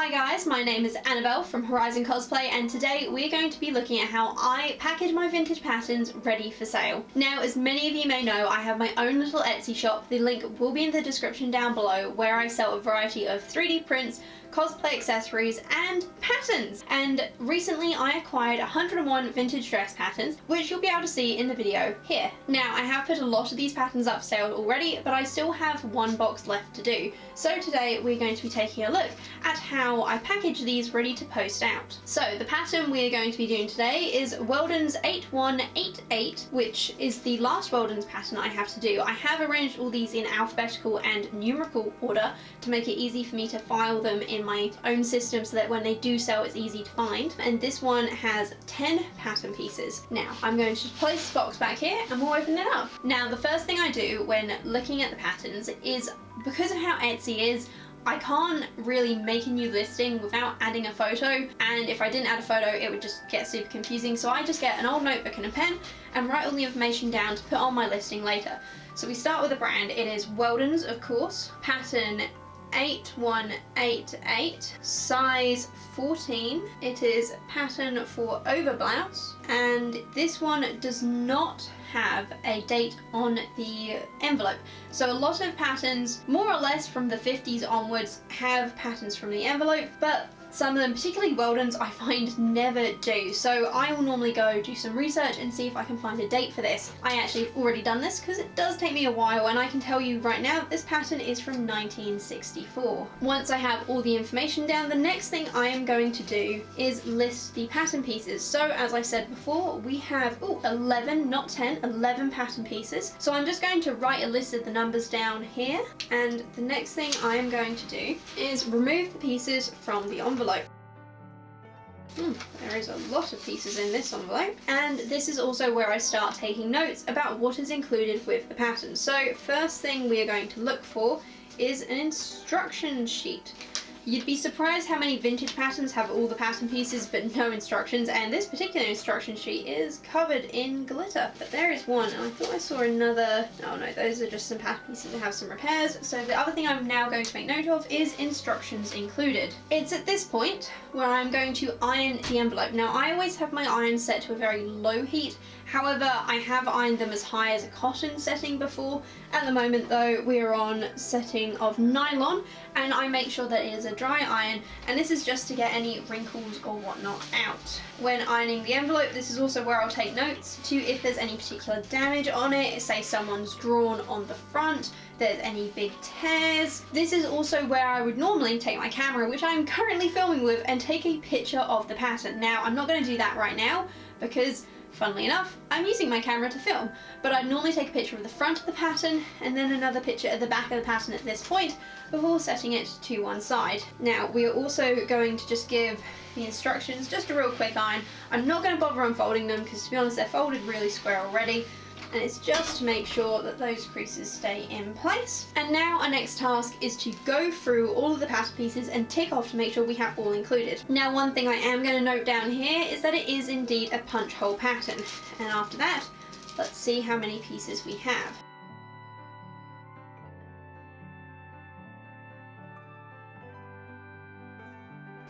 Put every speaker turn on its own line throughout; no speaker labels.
Hi guys, my name is Annabelle from Horizon Cosplay, and today we're going to be looking at how I package my vintage patterns ready for sale. Now, as many of you may know, I have my own little Etsy shop. The link will be in the description down below, where I sell a variety of 3D prints, cosplay accessories and patterns. And recently I acquired 101 vintage dress patterns, which you'll be able to see in the video here. Now, I have put a lot of these patterns up for sale already, but I still have one box left to do. So today we're going to be taking a look at how I package these ready to post out. So the pattern we're going to be doing today is Weldon's 8188, which is the last Weldon's pattern I have to do. I have arranged all these in alphabetical and numerical order to make it easy for me to file them in my own system so that when they do sell it's easy to find. And this one has 10 pattern pieces. Now I'm going to place the box back here and we'll open it up. Now the first thing I do when looking at the patterns is, because of how Etsy is, I can't really make a new listing without adding a photo, and if I didn't add a photo it would just get super confusing, so I just get an old notebook and a pen and write all the information down to put on my listing later. So we start with the brand. It is Weldon's, of course, pattern 8188, size 14. It is pattern for overblouse, and this one does not have a date on the envelope. So a lot of patterns, more or less from the 50s onwards, have patterns from the envelope, but some of them, particularly Weldon's, I find never do. So I will normally go do some research and see if I can find a date for this. I actually have already done this because it does take me a while, and I can tell you right now this pattern is from 1964. Once I have all the information down, the next thing I am going to do is list the pattern pieces. So as I said before, we have 11, not 10, 11 pattern pieces. So I'm just going to write a list of the numbers down here, and the next thing I am going to do is remove the pieces from the envelope. There is a lot of pieces in this envelope, and this is also where I start taking notes about what is included with the pattern. So first thing we are going to look for is an instruction sheet. You'd be surprised how many vintage patterns have all the pattern pieces but no instructions, and this particular instruction sheet is covered in glitter. But there is one, and I thought I saw another. Oh no, those are just some pattern pieces that have some repairs. So the other thing I'm now going to make note of is instructions included. It's at this point where I'm going to iron the envelope. Now I always have my iron set to a very low heat. However, I have ironed them as high as a cotton setting before. At the moment though, we're on setting of nylon, and I make sure that it is a dry iron, and this is just to get any wrinkles or whatnot out. When ironing the envelope, this is also where I'll take notes to if there's any particular damage on it, say someone's drawn on the front, there's any big tears. This is also where I would normally take my camera, which I'm currently filming with, and take a picture of the pattern. Now, I'm not going to do that right now because, funnily enough, I'm using my camera to film, but I'd normally take a picture of the front of the pattern and then another picture of the back of the pattern at this point before setting it to one side. Now, we are also going to just give the instructions just a real quick iron. I'm not going to bother unfolding them because, to be honest, they're folded really square already, and it's just to make sure that those creases stay in place. And now our next task is to go through all of the pattern pieces and tick off to make sure we have all included. Now, one thing I am going to note down here is that it is indeed a punch hole pattern. And after that, let's see how many pieces we have.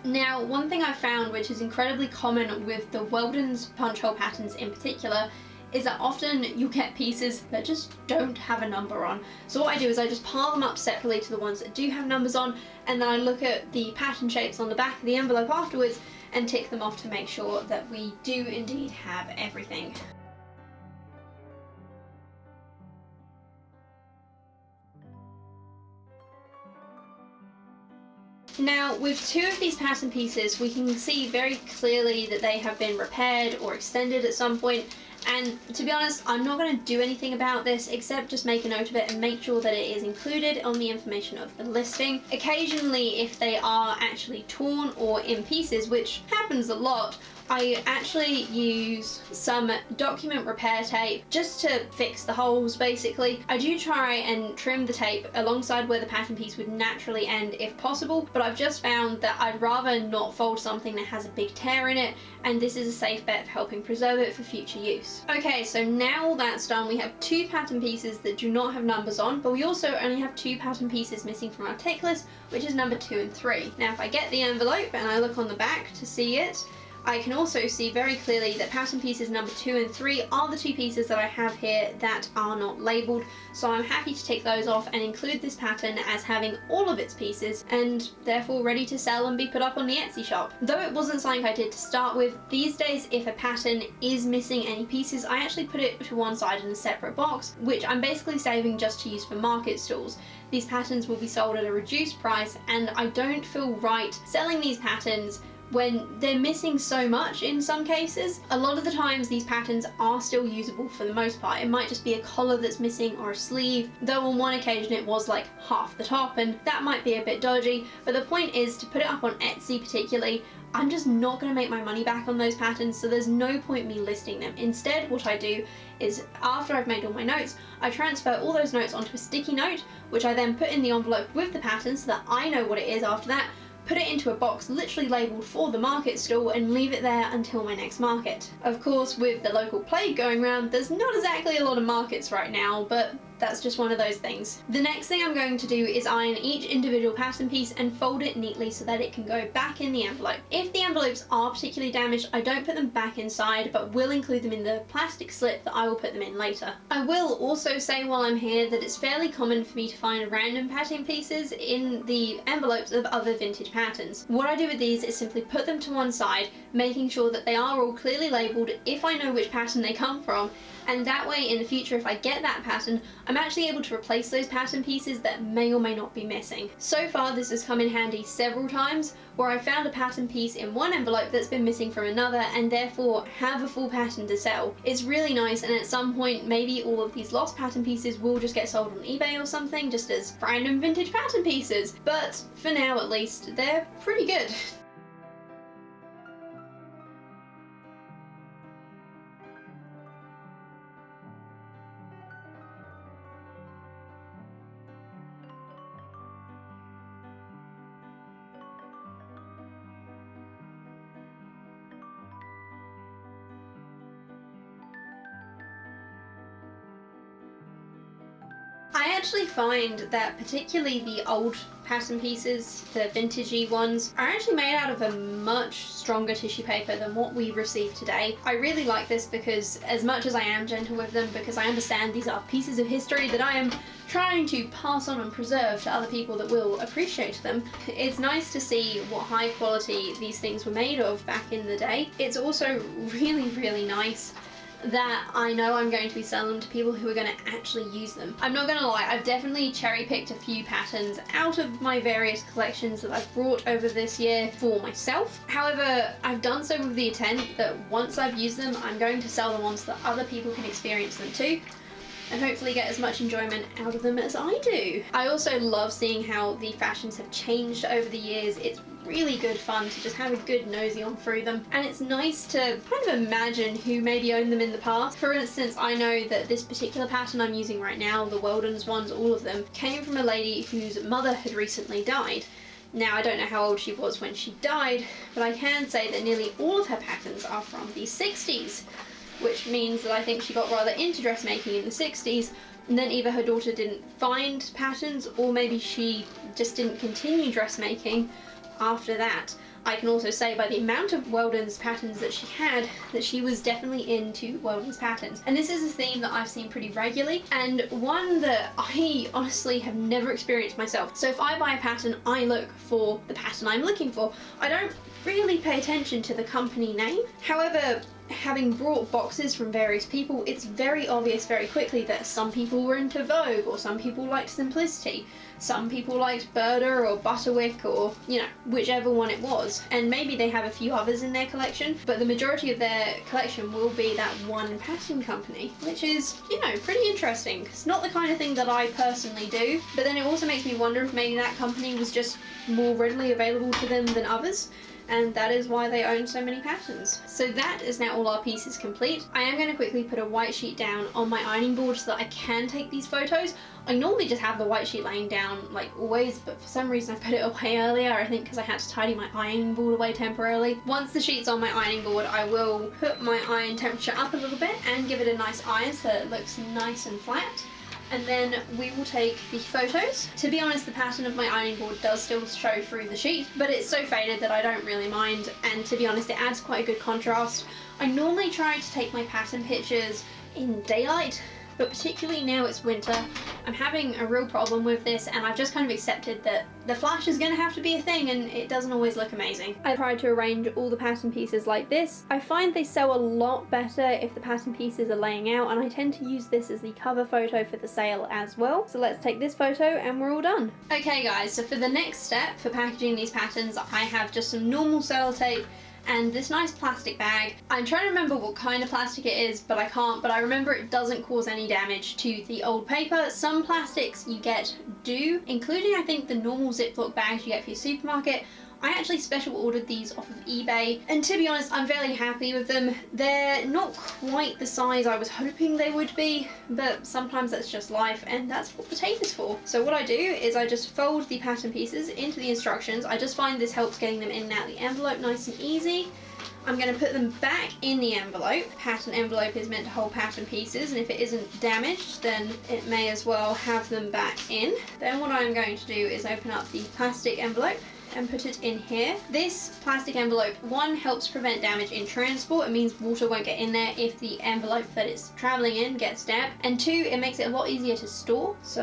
Now, one thing I found, which is incredibly common with the Weldon's punch hole patterns in particular, is that often you'll get pieces that just don't have a number on. So what I do is I just pile them up separately to the ones that do have numbers on, and then I look at the pattern shapes on the back of the envelope afterwards and tick them off to make sure that we do indeed have everything. Now, with two of these pattern pieces, we can see very clearly that they have been repaired or extended at some point. And to be honest, I'm not going to do anything about this except just make a note of it and make sure that it is included on the information of the listing. Occasionally, if they are actually torn or in pieces, which happens a lot, I actually use some document repair tape just to fix the holes basically. I do try and trim the tape alongside where the pattern piece would naturally end if possible, but I've just found that I'd rather not fold something that has a big tear in it, and this is a safe bet for helping preserve it for future use. Okay, so now all that's done, we have 2 pattern pieces that do not have numbers on, but we also only have 2 pattern pieces missing from our tick list, which is number 2 and 3. Now if I get the envelope and I look on the back to see it, I can also see very clearly that pattern pieces number 2 and 3 are the 2 pieces that I have here that are not labelled, so I'm happy to take those off and include this pattern as having all of its pieces and therefore ready to sell and be put up on the Etsy shop. Though it wasn't something I did to start with, these days if a pattern is missing any pieces, I actually put it to one side in a separate box, which I'm basically saving just to use for market stalls. These patterns will be sold at a reduced price, and I don't feel right selling these patterns when they're missing so much in some cases. A lot of the times these patterns are still usable for the most part. It might just be a collar that's missing or a sleeve, though on one occasion it was like half the top, and that might be a bit dodgy, but the point is to put it up on Etsy particularly, I'm just not going to make my money back on those patterns, so there's no point me listing them. Instead, what I do is after I've made all my notes, I transfer all those notes onto a sticky note, which I then put in the envelope with the pattern so that I know what it is after that, put it into a box literally labelled for the market stall, and leave it there until my next market. Of course, with the local plague going around, there's not exactly a lot of markets right now, but that's just one of those things. The next thing I'm going to do is iron each individual pattern piece and fold it neatly so that it can go back in the envelope. If the envelopes are particularly damaged, I don't put them back inside, but will include them in the plastic slip that I will put them in later. I will also say while I'm here that it's fairly common for me to find random pattern pieces in the envelopes of other vintage patterns. What I do with these is simply put them to one side, making sure that they are all clearly labelled if I know which pattern they come from, and that way in the future if I get that pattern, I'm actually able to replace those pattern pieces that may or may not be missing. So far this has come in handy several times where I found a pattern piece in one envelope that's been missing from another and therefore have a full pattern to sell. It's really nice, and at some point maybe all of these lost pattern pieces will just get sold on eBay or something just as random vintage pattern pieces, but for now at least they're pretty good. I actually find that particularly the old pattern pieces, the vintagey ones, are actually made out of a much stronger tissue paper than what we receive today. I really like this because as much as I am gentle with them, because I understand these are pieces of history that I am trying to pass on and preserve to other people that will appreciate them, it's nice to see what high quality these things were made of back in the day. It's also really, really nice that I know I'm going to be selling them to people who are going to actually use them. I'm not going to lie, I've definitely cherry picked a few patterns out of my various collections that I've brought over this year for myself. However, I've done so with the intent that once I've used them, I'm going to sell them on so that other people can experience them too, and hopefully get as much enjoyment out of them as I do. I also love seeing how the fashions have changed over the years. It's really good fun to just have a good nosy on through them, and it's nice to kind of imagine who maybe owned them in the past. For instance, I know that this particular pattern I'm using right now, the Weldon's ones, all of them, came from a lady whose mother had recently died. Now, I don't know how old she was when she died, but I can say that nearly all of her patterns are from the 60s, which means that I think she got rather into dressmaking in the 60s, and then either her daughter didn't find patterns, or maybe she just didn't continue dressmaking after that. I can also say by the amount of Weldon's patterns that she had, that she was definitely into Weldon's patterns. And this is a theme that I've seen pretty regularly, and one that I honestly have never experienced myself. So if I buy a pattern, I look for the pattern I'm looking for. I don't really pay attention to the company name. However, having brought boxes from various people, it's very obvious very quickly that some people were into Vogue, or some people liked Simplicity, some people liked Burda or Butterwick, or, you know, whichever one it was. And maybe they have a few others in their collection, but the majority of their collection will be that one pattern company, which is, you know, pretty interesting. It's not the kind of thing that I personally do, but then it also makes me wonder if maybe that company was just more readily available to them than others, and that is why they own so many patterns. So that is now all our pieces complete. I am going to quickly put a white sheet down on my ironing board so that I can take these photos. I normally just have the white sheet laying down like always, but for some reason I put it away earlier, I think because I had to tidy my ironing board away temporarily. Once the sheet's on my ironing board, I will put my iron temperature up a little bit and give it a nice iron so that it looks nice and flat. And then we will take the photos. To be honest, the pattern of my ironing board does still show through the sheet, but it's so faded that I don't really mind, and to be honest, it adds quite a good contrast. I normally try to take my pattern pictures in daylight, but particularly now it's winter, I'm having a real problem with this, and I've just kind of accepted that the flash is going to have to be a thing, and it doesn't always look amazing. I tried to arrange all the pattern pieces like this. I find they sell a lot better if the pattern pieces are laying out, and I tend to use this as the cover photo for the sale as well. So let's take this photo and we're all done. Okay guys, so for the next step for packaging these patterns, I have just some normal sellotape and this nice plastic bag. I'm trying to remember what kind of plastic it is, but I can't, but I remember it doesn't cause any damage to the old paper. Some plastics you get do, including I think the normal Ziploc bags you get for your supermarket. I actually special ordered these off of eBay, and to be honest, I'm fairly happy with them. They're not quite the size I was hoping they would be, but sometimes that's just life, and that's what the tape is for. So what I do is I just fold the pattern pieces into the instructions. I just find this helps getting them in and out of the envelope nice and easy. I'm going to put them back in the envelope. Pattern envelope is meant to hold pattern pieces, and if it isn't damaged, then it may as well have them back in. Then what I'm going to do is open up the plastic envelope and put it in here. This plastic envelope, one, helps prevent damage in transport. It means water won't get in there if the envelope that it's traveling in gets damp. And two, it makes it a lot easier to store. So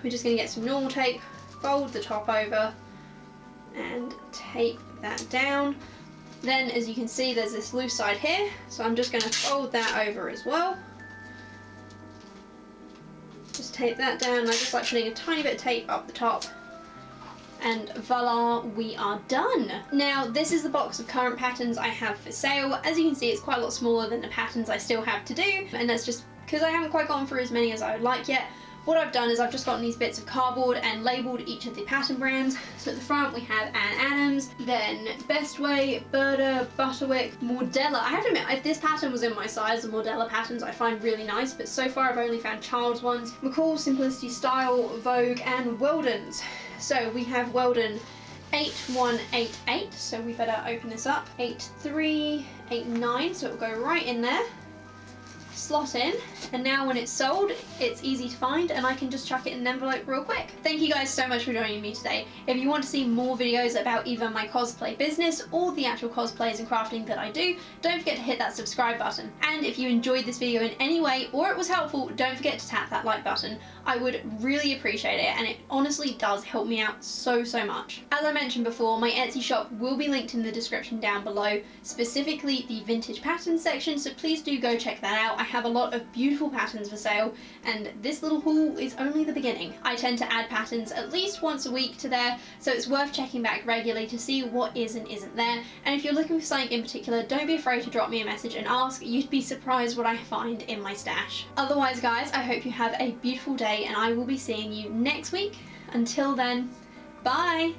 we're just gonna get some normal tape, fold the top over and tape that down. Then as you can see, there's this loose side here. So I'm just gonna fold that over as well. Just tape that down. I just like putting a tiny bit of tape up the top. And voila, we are done. Now, this is the box of current patterns I have for sale. As you can see, it's quite a lot smaller than the patterns I still have to do, and that's just because I haven't quite gone through as many as I would like yet. What I've done is I've just gotten these bits of cardboard and labelled each of the pattern brands. So at the front we have Ann Adams, then Best Way, Burda, Butterwick, Mordella. I have to admit, if this pattern was in my size, the Mordella patterns I find really nice, but so far I've only found Child's ones. McCall, Simplicity Style, Vogue, and Weldon's. So we have Weldon 8188, so we better open this up. 8389, so it'll go right in there. Slot in, and now when it's sold, it's easy to find and I can just chuck it in an envelope real quick. Thank you guys so much for joining me today. If you want to see more videos about either my cosplay business or the actual cosplays and crafting that I do, don't forget to hit that subscribe button. And if you enjoyed this video in any way or it was helpful, don't forget to tap that like button. I would really appreciate it, and it honestly does help me out so much. As I mentioned before, my Etsy shop will be linked in the description down below, specifically the vintage patterns section, so please do go check that out. I have a lot of beautiful patterns for sale, and this little haul is only the beginning. I tend to add patterns at least once a week to there, so it's worth checking back regularly to see what is and isn't there. And if you're looking for something in particular, don't be afraid to drop me a message and ask. You'd be surprised what I find in my stash. Otherwise guys, I hope you have a beautiful day, and I will be seeing you next week. Until then, bye!